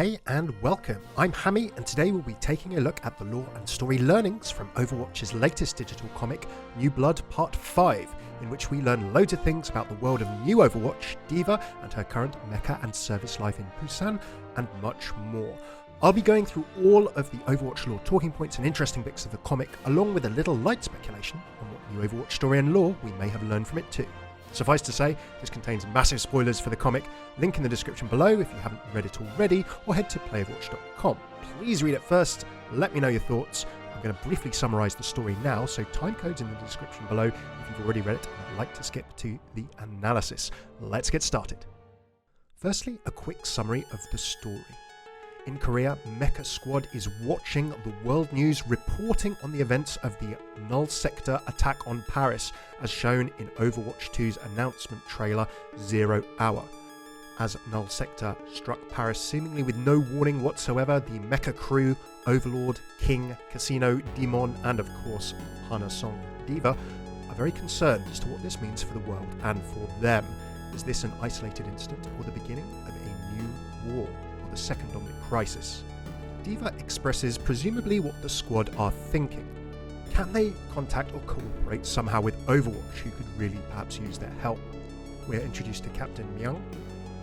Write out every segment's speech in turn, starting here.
Hey and welcome, I'm Hammeh, and today we'll be taking a look at the lore and story learnings from Overwatch's latest digital comic, New Blood Part 5, in which we learn loads of things about the world of new Overwatch, D.va and her current mecha and service life in Busan, and much more. I'll be going through all of the Overwatch lore talking points and interesting bits of the comic, along with a little light speculation on what new Overwatch story and lore we may have learned from it too. Suffice to say, this contains massive spoilers for the comic, link in the description below if you haven't read it already, or head to playoverwatch.com. Please read it first, let me know your thoughts. I'm going to briefly summarise the story now, so timecode's in the description below if you've already read it and would like to skip to the analysis. Let's get started. Firstly, a quick summary of the story. In Korea, MEKA Squad is watching the world news reporting on the events of the Null Sector attack on Paris, as shown in Overwatch 2's announcement trailer, 0 Hour. As Null Sector struck Paris seemingly with no warning whatsoever, the MEKA crew, Overlord, King, Casino, D.mon, and of course Hana Song D.va are very concerned as to what this means for the world and for them. Is this an isolated incident or the beginning of a new war? The second omnic crisis? D.va expresses presumably what the squad are thinking. Can they contact or cooperate somehow with Overwatch, who could really perhaps use their help? We're introduced to Captain Myung,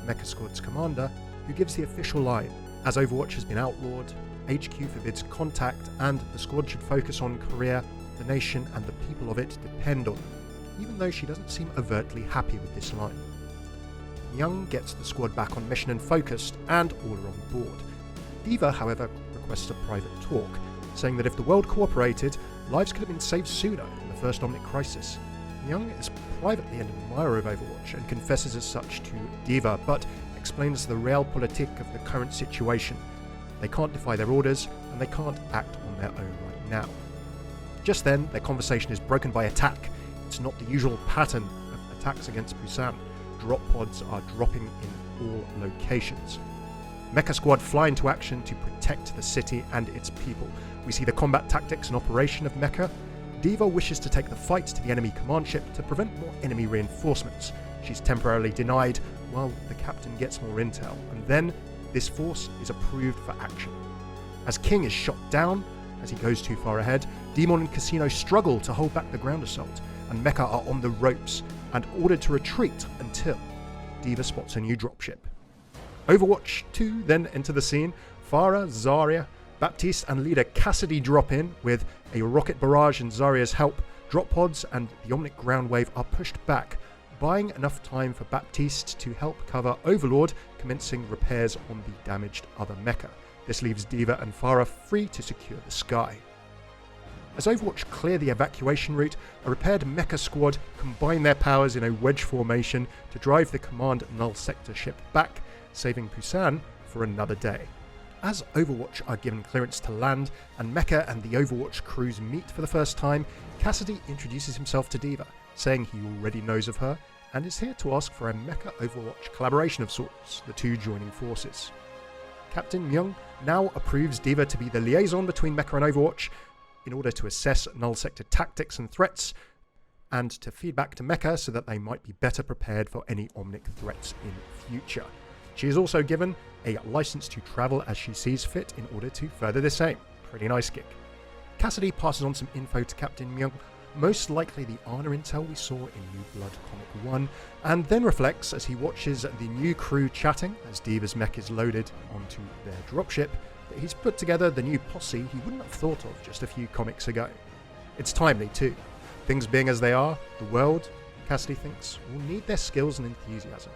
MEKA Squad's commander, who gives the official line: as Overwatch has been outlawed, HQ forbids contact, and the squad should focus on Korea, the nation and the people of it depend on them, even though she doesn't seem overtly happy with this line. Myung gets the squad back on mission and focused, and all are on board. D.va, however, requests a private talk, saying that if the world cooperated, lives could have been saved sooner in the first omnic crisis. Myung is privately an admirer of Overwatch and confesses as such to D.va, but explains the realpolitik of the current situation. They can't defy their orders, and they can't act on their own right now. Just then, their conversation is broken by attack. It's not the usual pattern of attacks against Busan. Drop pods are dropping in all locations. MEKA Squad fly into action to protect the city and its people. We see the combat tactics and operation of MEKA. D.va wishes to take the fight to the enemy command ship to prevent more enemy reinforcements. She's temporarily denied while the captain gets more intel, and then this force is approved for action. As King is shot down as he goes too far ahead, D.mon and Casino struggle to hold back the ground assault, and MEKA are on the ropes and ordered to retreat until D.va spots a new dropship. Overwatch 2 then enter the scene. Pharah, Zarya, Baptiste and leader Cassidy drop in with a rocket barrage and Zarya's help. Drop pods and the omnic ground wave are pushed back, buying enough time for Baptiste to help cover Overlord, commencing repairs on the damaged other mecha. This leaves D.va and Pharah free to secure the sky. As Overwatch clear the evacuation route, a repaired MEKA Squad combine their powers in a wedge formation to drive the command Null Sector ship back, saving Busan for another day. As Overwatch are given clearance to land and MEKA and the Overwatch crews meet for the first time, Cassidy introduces himself to D.va, saying he already knows of her and is here to ask for a MEKA Overwatch collaboration of sorts, the two joining forces. Captain Myung now approves D.va to be the liaison between MEKA and Overwatch, in order to assess Null Sector tactics and threats, and to feed back to MEKA so that they might be better prepared for any omnic threats in future. She is also given a license to travel as she sees fit in order to further this aim. Pretty nice gig. Cassidy passes on some info to Captain Myung, most likely the Hana intel we saw in New Blood Comic 1, and then reflects as he watches the new crew chatting as D.va's mech is loaded onto their dropship, that he's put together the new posse he wouldn't have thought of just a few comics ago. It's timely too. Things being as they are, the world, Cassidy thinks, will need their skills and enthusiasm.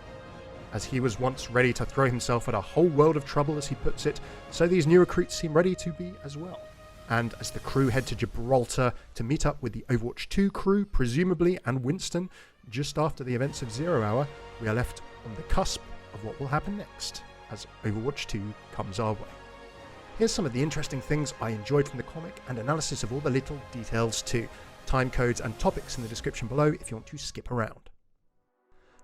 As he was once ready to throw himself at a whole world of trouble, as he puts it, so these new recruits seem ready to be as well. And as the crew head to Gibraltar to meet up with the Overwatch 2 crew, presumably, and Winston, just after the events of 0 Hour, we are left on the cusp of what will happen next, as Overwatch 2 comes our way. Here's some of the interesting things I enjoyed from the comic and analysis of all the little details too. Time codes and topics in the description below if you want to skip around.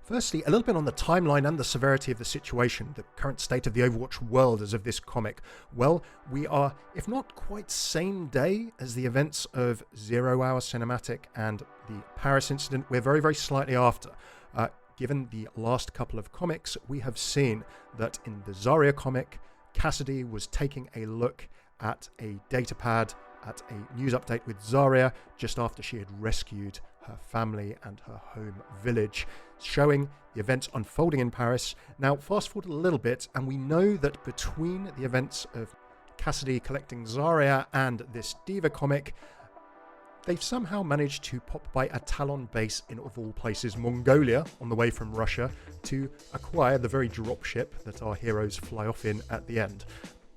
Firstly, a little bit on the timeline and the severity of the situation, the current state of the Overwatch world as of this comic. Well, we are, if not quite same day as the events of 0 Hour Cinematic and the Paris incident, we're very, very slightly after. Given the last couple of comics, we have seen that in the Zarya comic, Cassidy was taking a look at a datapad at a news update with Zarya just after she had rescued her family and her home village, showing the events unfolding in Paris. Now, fast forward a little bit, and we know that between the events of Cassidy collecting Zarya and this D.va comic, they've somehow managed to pop by a Talon base in, of all places, Mongolia, on the way from Russia, to acquire the very dropship that our heroes fly off in at the end,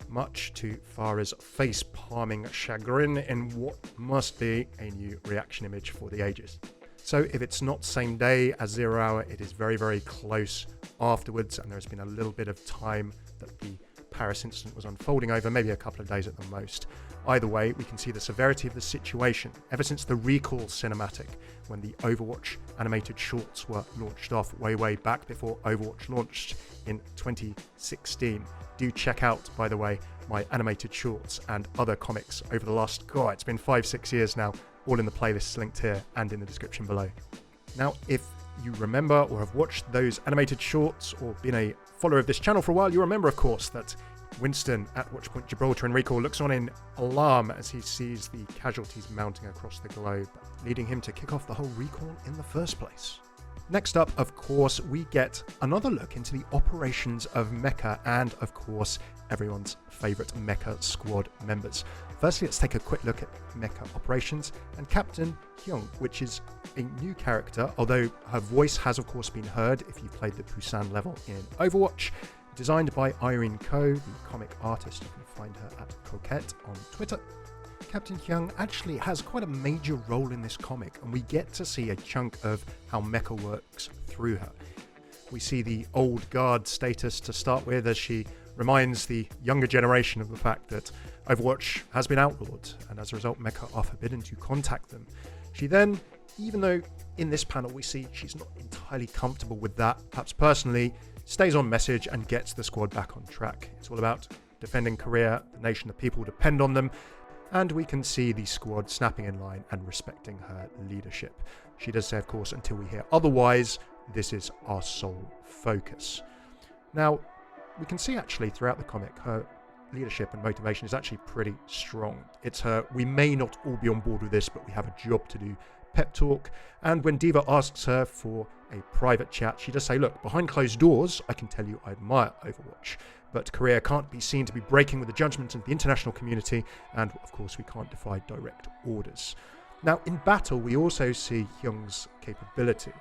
much to Pharah's face-palming chagrin in what must be a new reaction image for the ages. So if it's not same day as 0 hour, it is very, very close afterwards, and there's been a little bit of time that the Paris incident was unfolding over, maybe a couple of days at the most. Either way, we can see the severity of the situation ever since the Recall cinematic, when the Overwatch animated shorts were launched off way back before Overwatch launched in 2016. Do check out, by the way, my animated shorts and other comics over the last, it's been 5-6 years now, all in the playlists linked here and in the description below. Now, if you remember or have watched those animated shorts or been a follower of this channel for a while, you remember, of course, that Winston at Watchpoint Gibraltar in Recall looks on in alarm as he sees the casualties mounting across the globe, leading him to kick off the whole recall in the first place. Next up, of course, we get another look into the operations of MEKA and, of course, everyone's favourite MEKA squad members. Firstly, let's take a quick look at MEKA operations and Captain Myung, which is a new character, although her voice has, of course, been heard if you played the Busan level in Overwatch. Designed by Irene Ko, the comic artist. You can find her at Coquette on Twitter. Captain Myung actually has quite a major role in this comic, and we get to see a chunk of how MEKA works through her. We see the old guard status to start with, as she reminds the younger generation of the fact that Overwatch has been outlawed, and as a result MEKA are forbidden to contact them. She then, even though in this panel we see she's not entirely comfortable with that, perhaps personally, stays on message and gets the squad back on track. It's all about defending Korea, the nation, the people depend on them, and we can see the squad snapping in line and respecting her leadership. She does say, of course, until we hear otherwise, this is our sole focus. Now, we can see actually throughout the comic, her leadership and motivation is actually pretty strong. It's her, we may not all be on board with this, but we have a job to do, pep talk. And when D.va asks her for a private chat, she does say, look, behind closed doors, I can tell you I admire Overwatch, but Korea can't be seen to be breaking with the judgment of the international community, and of course we can't defy direct orders. Now, in battle, we also see Hyung's capability.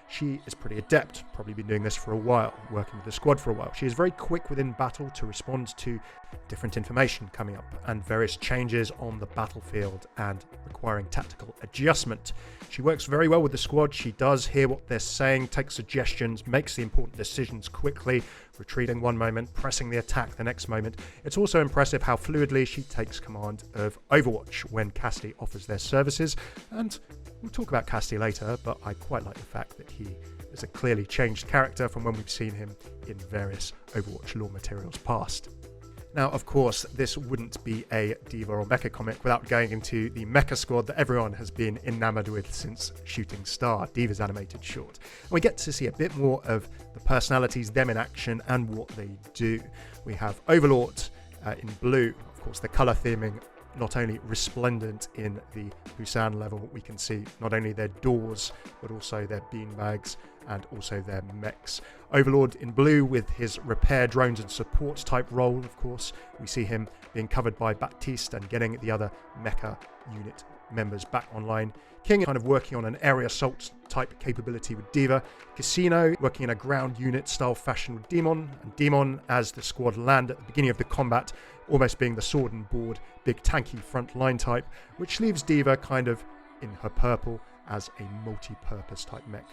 She is pretty adept, probably been doing this for a while, working with the squad for a while. She is very quick within battle to respond to different information coming up and various changes on the battlefield and requiring tactical adjustment. She works very well with the squad. She does hear what they're saying, takes suggestions, makes the important decisions quickly, retreating one moment, pressing the attack the next moment. It's also impressive how fluidly she takes command of Overwatch when Cassidy offers their services, and we'll talk about Cassidy later, but I quite like the fact that he is a clearly changed character from when we've seen him in various Overwatch lore materials past. Now, of course, this wouldn't be a D.va or MEKA comic without going into the MEKA squad that everyone has been enamored with since Shooting Star, D.va's animated short. And we get to see a bit more of the personalities, them in action, and what they do. We have Overlord in blue, of course, the colour theming not only resplendent in the Busan level, we can see not only their doors, but also their beanbags and also their mechs. Overlord in blue with his repair drones and support type role, of course. We see him being covered by Baptiste and getting the other MEKA unit members back online. King kind of working on an area assault type capability with D.va. Casino working in a ground unit style fashion with D.mon. And D.mon, as the squad land at the beginning of the combat, almost being the sword and board, big tanky front line type, which leaves D.va kind of in her purple as a multi-purpose type mech.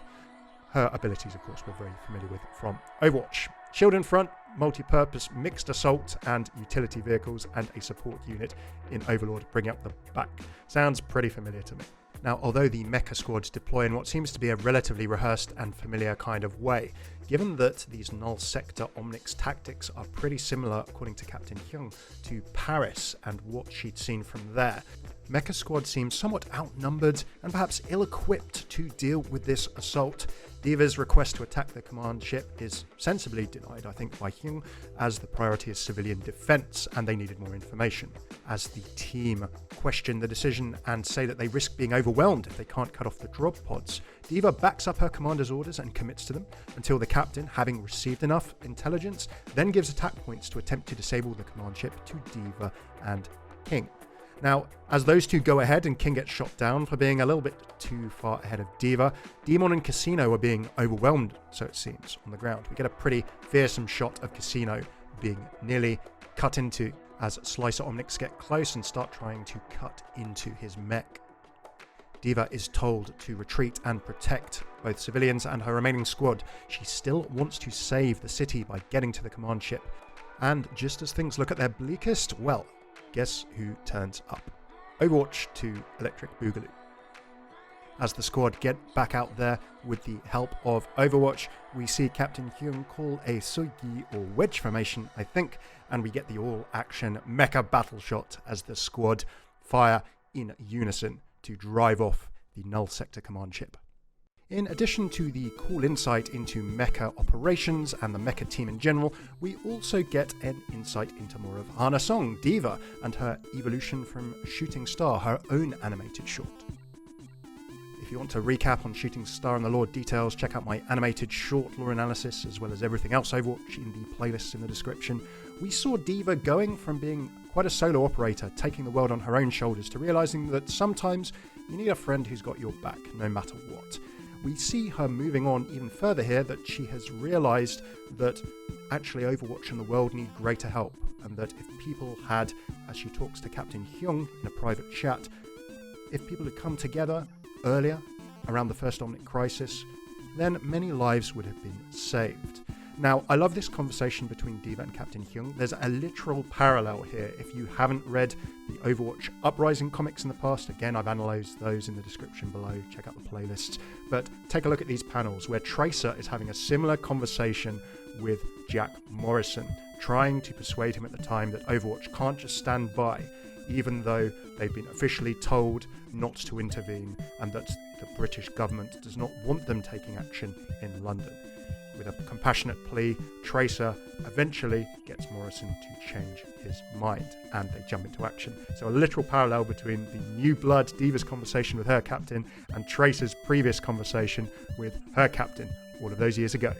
Her abilities, of course, we're very familiar with from Overwatch. Shield in front, multi-purpose mixed assault and utility vehicles, and a support unit in Overlord bringing up the back. Sounds pretty familiar to me. Now, although the MEKA squads deploy in what seems to be a relatively rehearsed and familiar kind of way, given that these Null Sector omnic tactics are pretty similar, according to Captain Myung, to Paris and what she'd seen from there, MEKA squad seems somewhat outnumbered and perhaps ill-equipped to deal with this assault. D.va's request to attack the command ship is sensibly denied, I think, by Myung, as the priority is civilian defense and they needed more information. As the team question the decision and say that they risk being overwhelmed if they can't cut off the drop pods, D.va backs up her commander's orders and commits to them until the captain, having received enough intelligence, then gives attack points to attempt to disable the command ship to D.va and King. Now, as those two go ahead and King gets shot down for being a little bit too far ahead of D.va, D.mon and Casino are being overwhelmed, so it seems, on the ground. We get a pretty fearsome shot of Casino being nearly cut into as Slicer Omnics get close and start trying to cut into his mech. D.va is told to retreat and protect both civilians and her remaining squad. She still wants to save the city by getting to the command ship. And just as things look at their bleakest, well, guess who turns up? Overwatch 2 Electric Boogaloo. As the squad get back out there with the help of Overwatch, we see Captain Myung call a Sogi or wedge formation, I think, and we get the all-action MEKA battle shot as the squad fire in unison to drive off the Null Sector command ship. In addition to the cool insight into MEKA operations and the MEKA team in general, we also get an insight into more of Hana Song, D.va, and her evolution from Shooting Star, her own animated short. If you want to recap on Shooting Star and the lore details, check out my animated short lore analysis, as well as everything else Overwatch in the playlists in the description. We saw D.va going from being quite a solo operator, taking the world on her own shoulders, to realizing that sometimes you need a friend who's got your back, no matter what. We see her moving on even further here, that she has realized that actually Overwatch and the world need greater help, and that if people had, as she talks to Captain Myung in a private chat, if people had come together earlier, around the first Omnic crisis, then many lives would have been saved. Now, I love this conversation between D.va and Captain Myung. There's a literal parallel here. If you haven't read the Overwatch Uprising comics in the past, again, I've analysed those in the description below. Check out the playlists. But take a look at these panels where Tracer is having a similar conversation with Jack Morrison, trying to persuade him at the time that Overwatch can't just stand by, even though they've been officially told not to intervene and that the British government does not want them taking action in London. With a compassionate plea, Tracer eventually gets Morrison to change his mind, and they jump into action. So a literal parallel between the New Blood D.va's conversation with her captain and Tracer's previous conversation with her captain all of those years ago.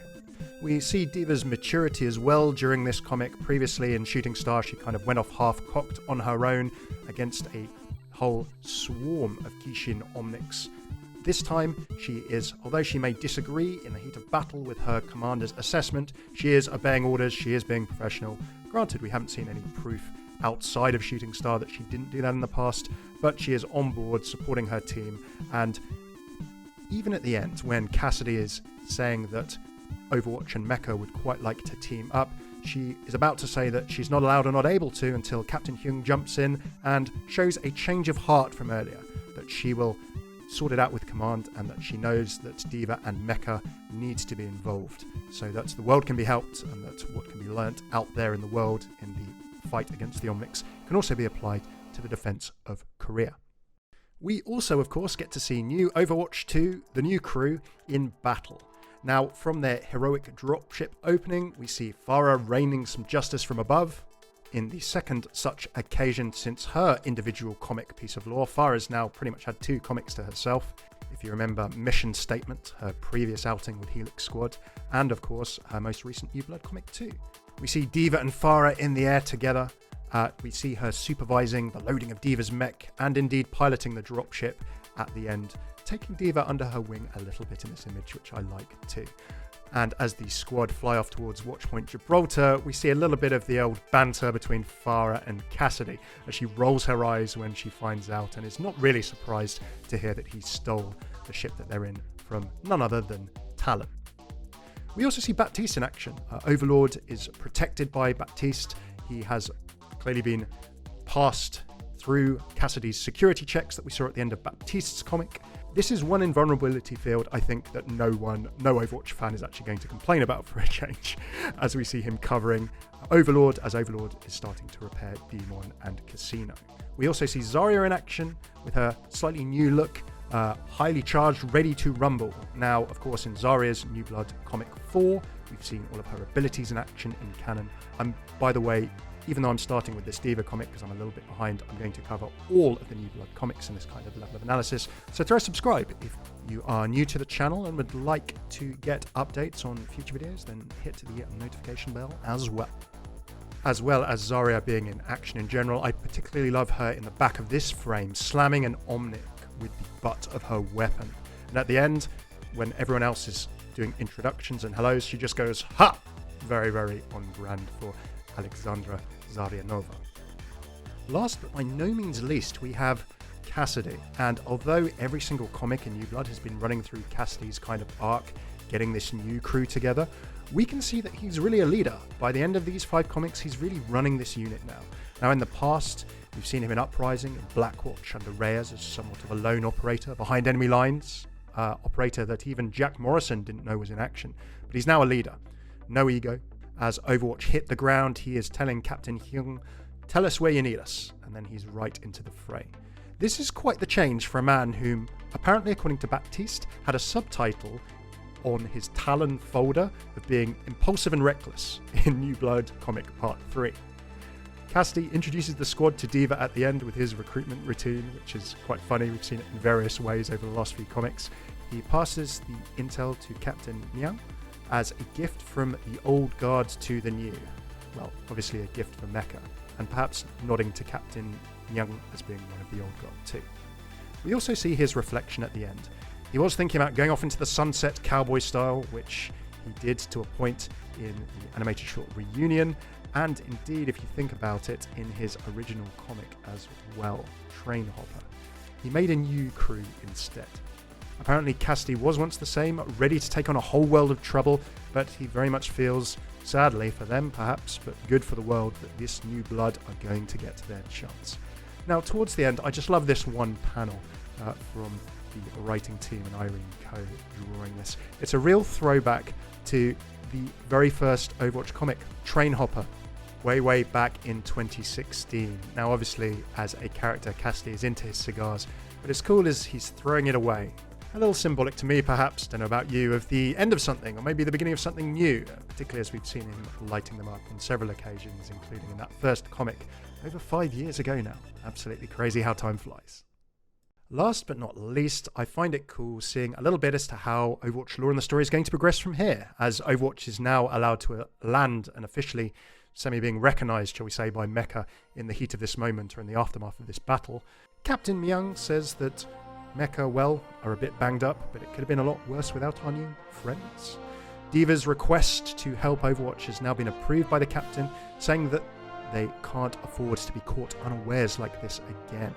We see D.va's maturity as well during this comic. Previously in Shooting Star, she kind of went off half-cocked on her own against a whole swarm of Kishin Omnics. This time, she is, although she may disagree in the heat of battle with her commander's assessment, she is obeying orders, she is being professional. Granted, we haven't seen any proof outside of Shooting Star that she didn't do that in the past, but she is on board, supporting her team, and even at the end, when Cassidy is saying that Overwatch and MEKA would quite like to team up, she is about to say that she's not allowed or not able to until Captain Myung jumps in and shows a change of heart from earlier, that she will sort it out with command and that she knows that D.va and MEKA needs to be involved so that the world can be helped and that what can be learnt out there in the world in the fight against the Omnics can also be applied to the defence of Korea. We also, of course, get to see new Overwatch 2, the new crew, in battle. Now, from their heroic dropship opening, we see Pharah raining some justice from above. In the second such occasion since her individual comic piece of lore, Pharah's now pretty much had 2 comics to herself. If you remember Mission Statement, her previous outing with Helix Squad, and of course her most recent New Blood Comic 2. We see D.va and Pharah in the air together. We see her supervising the loading of D.va's mech and indeed piloting the dropship at the end, taking D.va under her wing a little bit in this image, which I like too. And as the squad fly off towards Watchpoint Gibraltar, we see a little bit of the old banter between Pharah and Cassidy as she rolls her eyes when she finds out and is not really surprised to hear that he stole the ship that they're in from none other than Talon. We also see Baptiste in action. Overlord is protected by Baptiste. He has clearly been past through Cassidy's security checks that we saw at the end of Baptiste's comic. This is one invulnerability field I think that no Overwatch fan is actually going to complain about for a change, as we see him covering Overlord as Overlord is starting to repair D.mon and Casino. We also see Zarya in action with her slightly new look, highly charged, ready to rumble. Now, of course, in Zarya's New Blood Comic 4, we've seen all of her abilities in action in canon. By the way, even though I'm starting with this D.va comic because I'm a little bit behind, I'm going to cover all of the New Blood comics in this kind of level of analysis. So throw a subscribe if you are new to the channel and would like to get updates on future videos, then hit the notification bell as well. As well as Zarya being in action in general, I particularly love her in the back of this frame, slamming an omnic with the butt of her weapon. And at the end, when everyone else is doing introductions and hellos, she just goes, ha! Very, very on brand for Alexandra Zaryanova. Last but by no means least, we have Cassidy. And although every single comic in New Blood has been running through Cassidy's kind of arc, getting this new crew together, we can see that he's really a leader. By the end of these 5 comics, he's really running this unit now. Now, in the past, we've seen him in Uprising and Blackwatch under Reyes as somewhat of a lone operator behind enemy lines, operator that even Jack Morrison didn't know was in action. But he's now a leader. No ego. As Overwatch hit the ground, he is telling Captain Myung, "Tell us where you need us," and then he's right into the fray. This is quite the change for a man whom, apparently according to Baptiste, had a subtitle on his Talon folder of being impulsive and reckless in New Blood Comic Part 3. Cassidy introduces the squad to D.va at the end with his recruitment routine, which is quite funny. We've seen it in various ways over the last few comics. He passes the intel to Captain Myung as a gift from the old guard to the new. Well, obviously a gift from MEKA, and perhaps nodding to Captain Myung as being one of the old guard too. We also see his reflection at the end. He was thinking about going off into the sunset cowboy style, which he did to a point in the animated short Reunion, and indeed, if you think about it, in his original comic as well, Train Hopper. He made a new crew instead. Apparently Cassidy was once the same, ready to take on a whole world of trouble, but he very much feels, sadly for them perhaps, but good for the world, that this New Blood are going to get their chance. Now towards the end, I just love this one panel from the writing team and Irene Coe drawing this. It's a real throwback to the very first Overwatch comic, Train Hopper, way back in 2016. Now obviously as a character, Cassidy is into his cigars, but it's cool as he's throwing it away. A little symbolic to me perhaps, don't know about you, of the end of something or maybe the beginning of something new, particularly as we've seen him lighting them up on several occasions, including in that first comic over 5 years ago now. Absolutely crazy how time flies. Last but not least, I find it cool seeing a little bit as to how Overwatch lore and the story is going to progress from here, as Overwatch is now allowed to land and officially being recognized, shall we say, by MEKA in the heat of this moment or in the aftermath of this battle. Captain Myung says that MEKA, well, are a bit banged up, but it could have been a lot worse without our new friends. D.va's request to help Overwatch has now been approved by the captain, saying that they can't afford to be caught unawares like this again.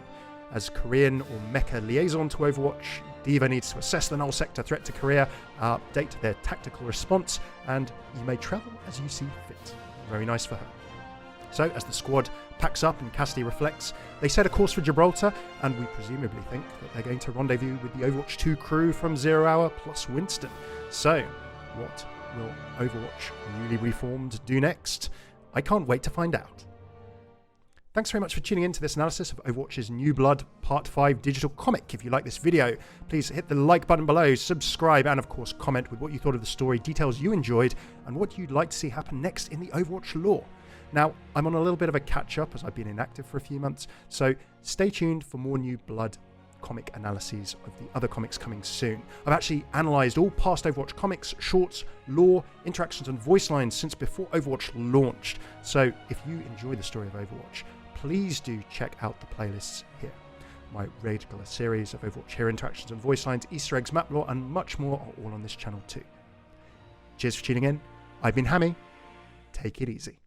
As Korean or MEKA liaison to Overwatch, D.va needs to assess the Null Sector threat to Korea, update their tactical response, and you may travel as you see fit. Very nice for her. So, as the squad packs up and Cassidy reflects, they set a course for Gibraltar, and we presumably think that they're going to rendezvous with the Overwatch 2 crew from 0 Hour plus Winston. So, what will Overwatch newly reformed do next? I can't wait to find out. Thanks very much for tuning in to this analysis of Overwatch's New Blood Part 5 digital comic. If you like this video, please hit the like button below, subscribe, and of course comment with what you thought of the story, details you enjoyed, and what you'd like to see happen next in the Overwatch lore. Now, I'm on a little bit of a catch-up as I've been inactive for a few months, so stay tuned for more New Blood comic analyses of the other comics coming soon. I've actually analysed all past Overwatch comics, shorts, lore, interactions and voice lines since before Overwatch launched. So if you enjoy the story of Overwatch, please do check out the playlists here. My regular series of Overwatch hero interactions and voice lines, Easter eggs, map lore, and much more are all on this channel too. Cheers for tuning in. I've been Hammeh. Take it easy.